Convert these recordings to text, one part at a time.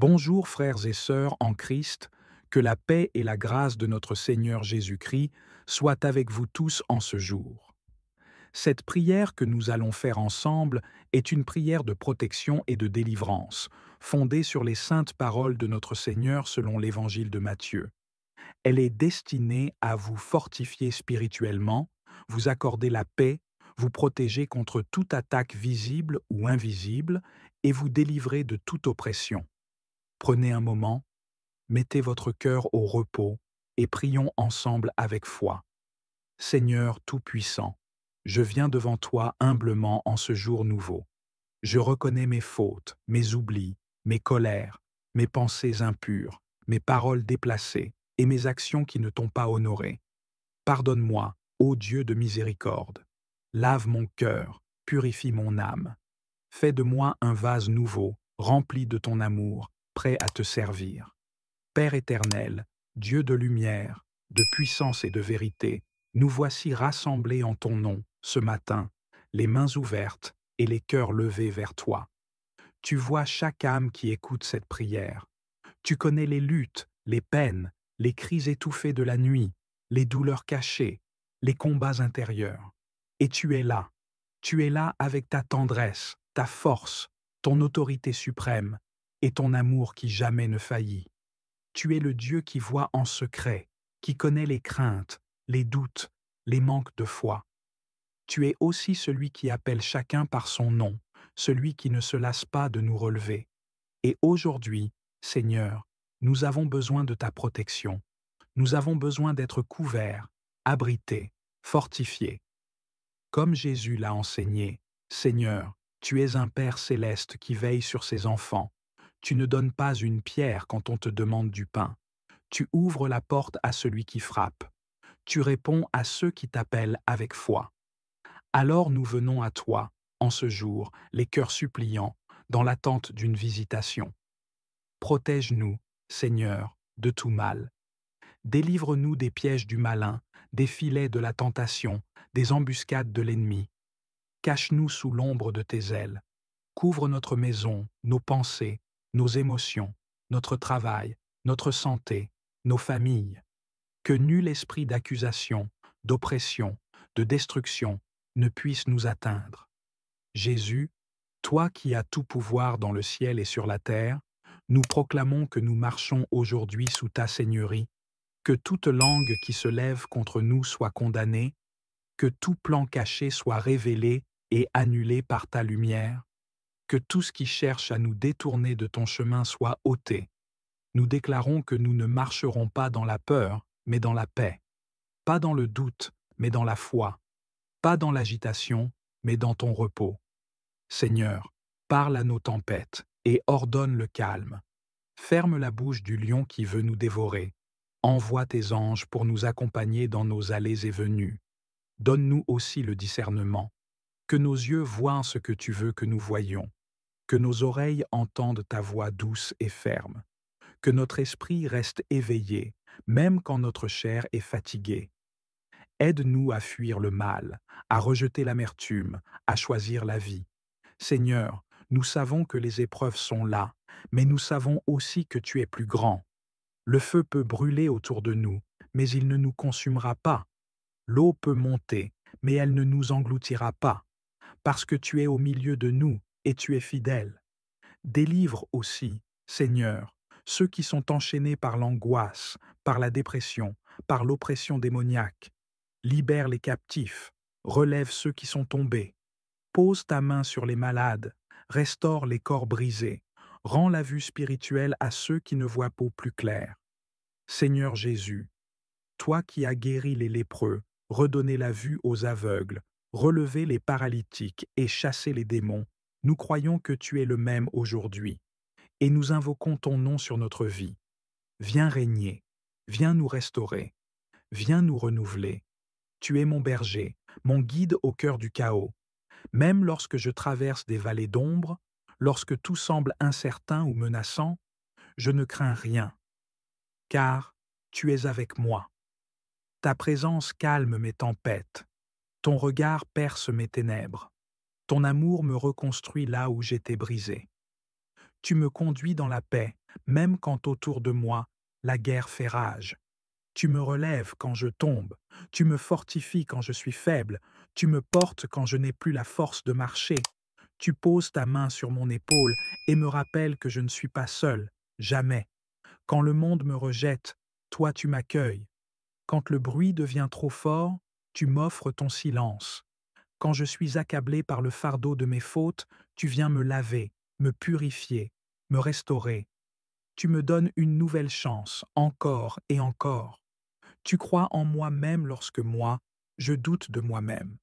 Bonjour frères et sœurs en Christ, que la paix et la grâce de notre Seigneur Jésus-Christ soient avec vous tous en ce jour. Cette prière que nous allons faire ensemble est une prière de protection et de délivrance, fondée sur les saintes paroles de notre Seigneur selon l'Évangile de Matthieu. Elle est destinée à vous fortifier spirituellement, vous accorder la paix, vous protéger contre toute attaque visible ou invisible et vous délivrer de toute oppression. Prenez un moment, mettez votre cœur au repos et prions ensemble avec foi. Seigneur Tout-Puissant, je viens devant toi humblement en ce jour nouveau. Je reconnais mes fautes, mes oublis, mes colères, mes pensées impures, mes paroles déplacées et mes actions qui ne t'ont pas honoré. Pardonne-moi, ô Dieu de miséricorde. Lave mon cœur, purifie mon âme. Fais de moi un vase nouveau, rempli de ton amour, prêt à te servir. Père éternel, Dieu de lumière, de puissance et de vérité, nous voici rassemblés en ton nom, ce matin, les mains ouvertes et les cœurs levés vers toi. Tu vois chaque âme qui écoute cette prière. Tu connais les luttes, les peines, les cris étouffés de la nuit, les douleurs cachées, les combats intérieurs. Et tu es là avec ta tendresse, ta force, ton autorité suprême et ton amour qui jamais ne faillit. Tu es le Dieu qui voit en secret, qui connaît les craintes, les doutes, les manques de foi. Tu es aussi celui qui appelle chacun par son nom, celui qui ne se lasse pas de nous relever. Et aujourd'hui, Seigneur, nous avons besoin de ta protection. Nous avons besoin d'être couverts, abrités, fortifiés. Comme Jésus l'a enseigné, Seigneur, tu es un Père céleste qui veille sur ses enfants. Tu ne donnes pas une pierre quand on te demande du pain. Tu ouvres la porte à celui qui frappe. Tu réponds à ceux qui t'appellent avec foi. Alors nous venons à toi, en ce jour, les cœurs suppliants, dans l'attente d'une visitation. Protège-nous, Seigneur, de tout mal. Délivre-nous des pièges du malin, des filets de la tentation, des embuscades de l'ennemi. Cache-nous sous l'ombre de tes ailes. Couvre notre maison, nos pensées, nos émotions, notre travail, notre santé, nos familles. Que nul esprit d'accusation, d'oppression, de destruction ne puisse nous atteindre. Jésus, toi qui as tout pouvoir dans le ciel et sur la terre, nous proclamons que nous marchons aujourd'hui sous ta seigneurie, que toute langue qui se lève contre nous soit condamnée, que tout plan caché soit révélé et annulé par ta lumière, que tout ce qui cherche à nous détourner de ton chemin soit ôté. Nous déclarons que nous ne marcherons pas dans la peur, mais dans la paix, pas dans le doute, mais dans la foi, pas dans l'agitation, mais dans ton repos. Seigneur, parle à nos tempêtes et ordonne le calme. Ferme la bouche du lion qui veut nous dévorer. Envoie tes anges pour nous accompagner dans nos allées et venues. Donne-nous aussi le discernement. Que nos yeux voient ce que tu veux que nous voyions. Que nos oreilles entendent ta voix douce et ferme. Que notre esprit reste éveillé, même quand notre chair est fatiguée. Aide-nous à fuir le mal, à rejeter l'amertume, à choisir la vie. Seigneur, nous savons que les épreuves sont là, mais nous savons aussi que tu es plus grand. Le feu peut brûler autour de nous, mais il ne nous consumera pas. L'eau peut monter, mais elle ne nous engloutira pas, parce que tu es au milieu de nous et tu es fidèle. Délivre aussi, Seigneur, ceux qui sont enchaînés par l'angoisse, par la dépression, par l'oppression démoniaque. Libère les captifs, relève ceux qui sont tombés. Pose ta main sur les malades, restaure les corps brisés, rends la vue spirituelle à ceux qui ne voient pas plus clair. Seigneur Jésus, toi qui as guéri les lépreux, redonné la vue aux aveugles, relevé les paralytiques et chassé les démons, nous croyons que tu es le même aujourd'hui, et nous invoquons ton nom sur notre vie. Viens régner, viens nous restaurer, viens nous renouveler. Tu es mon berger, mon guide au cœur du chaos. Même lorsque je traverse des vallées d'ombre, lorsque tout semble incertain ou menaçant, je ne crains rien, car tu es avec moi. Ta présence calme mes tempêtes, ton regard perce mes ténèbres, ton amour me reconstruit là où j'étais brisé. Tu me conduis dans la paix, même quand autour de moi la guerre fait rage. Tu me relèves quand je tombe, tu me fortifies quand je suis faible, tu me portes quand je n'ai plus la force de marcher. Tu poses ta main sur mon épaule et me rappelles que je ne suis pas seul, jamais. Quand le monde me rejette, toi tu m'accueilles. Quand le bruit devient trop fort, tu m'offres ton silence. Quand je suis accablé par le fardeau de mes fautes, tu viens me laver, me purifier, me restaurer. Tu me donnes une nouvelle chance, encore et encore. Tu crois en moi même lorsque moi, je doute de moi-même.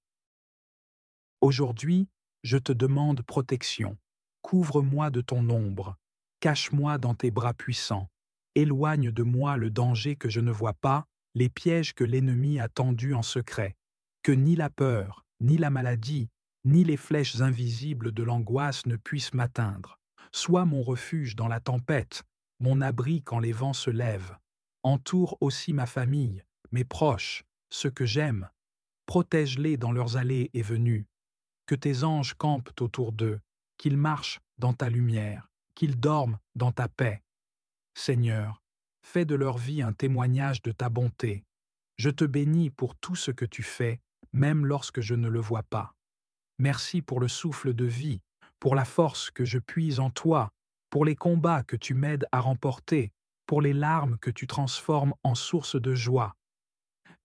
Aujourd'hui, je te demande protection. Couvre-moi de ton ombre. Cache-moi dans tes bras puissants. Éloigne de moi le danger que je ne vois pas, les pièges que l'ennemi a tendus en secret. Que ni la peur, ni la maladie, ni les flèches invisibles de l'angoisse ne puissent m'atteindre. Sois mon refuge dans la tempête, mon abri quand les vents se lèvent. Entoure aussi ma famille, mes proches, ceux que j'aime. Protège-les dans leurs allées et venues. Que tes anges campent autour d'eux, qu'ils marchent dans ta lumière, qu'ils dorment dans ta paix. Seigneur, fais de leur vie un témoignage de ta bonté. Je te bénis pour tout ce que tu fais, même lorsque je ne le vois pas. Merci pour le souffle de vie, pour la force que je puise en toi, pour les combats que tu m'aides à remporter, pour les larmes que tu transformes en source de joie.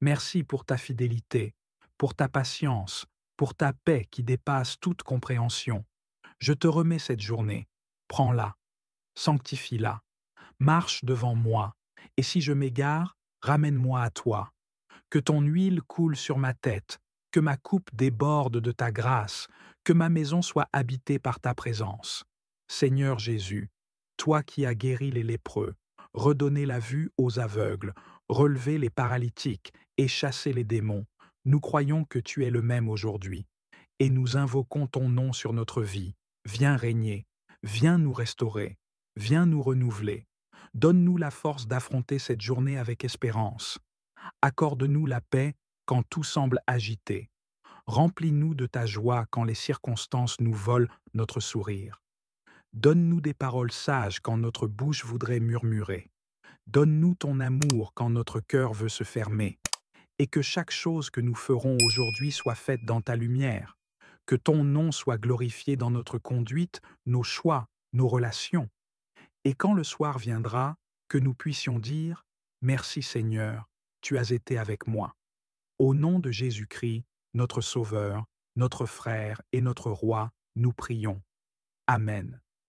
Merci pour ta fidélité, pour ta patience, pour ta paix qui dépasse toute compréhension. Je te remets cette journée. Prends-la, sanctifie-la, marche devant moi, et si je m'égare, ramène-moi à toi. Que ton huile coule sur ma tête, que ma coupe déborde de ta grâce, que ma maison soit habitée par ta présence. Seigneur Jésus, toi qui as guéri les lépreux, redonné la vue aux aveugles, relevé les paralytiques et chassé les démons, nous croyons que tu es le même aujourd'hui, et nous invoquons ton nom sur notre vie. Viens régner, viens nous restaurer, viens nous renouveler. Donne-nous la force d'affronter cette journée avec espérance. Accorde-nous la paix quand tout semble agité. Remplis-nous de ta joie quand les circonstances nous volent notre sourire. Donne-nous des paroles sages quand notre bouche voudrait murmurer. Donne-nous ton amour quand notre cœur veut se fermer. Et que chaque chose que nous ferons aujourd'hui soit faite dans ta lumière. Que ton nom soit glorifié dans notre conduite, nos choix, nos relations. Et quand le soir viendra, que nous puissions dire « Merci Seigneur, tu as été avec moi ». Au nom de Jésus-Christ, notre Sauveur, notre Frère et notre Roi, nous prions. Amen.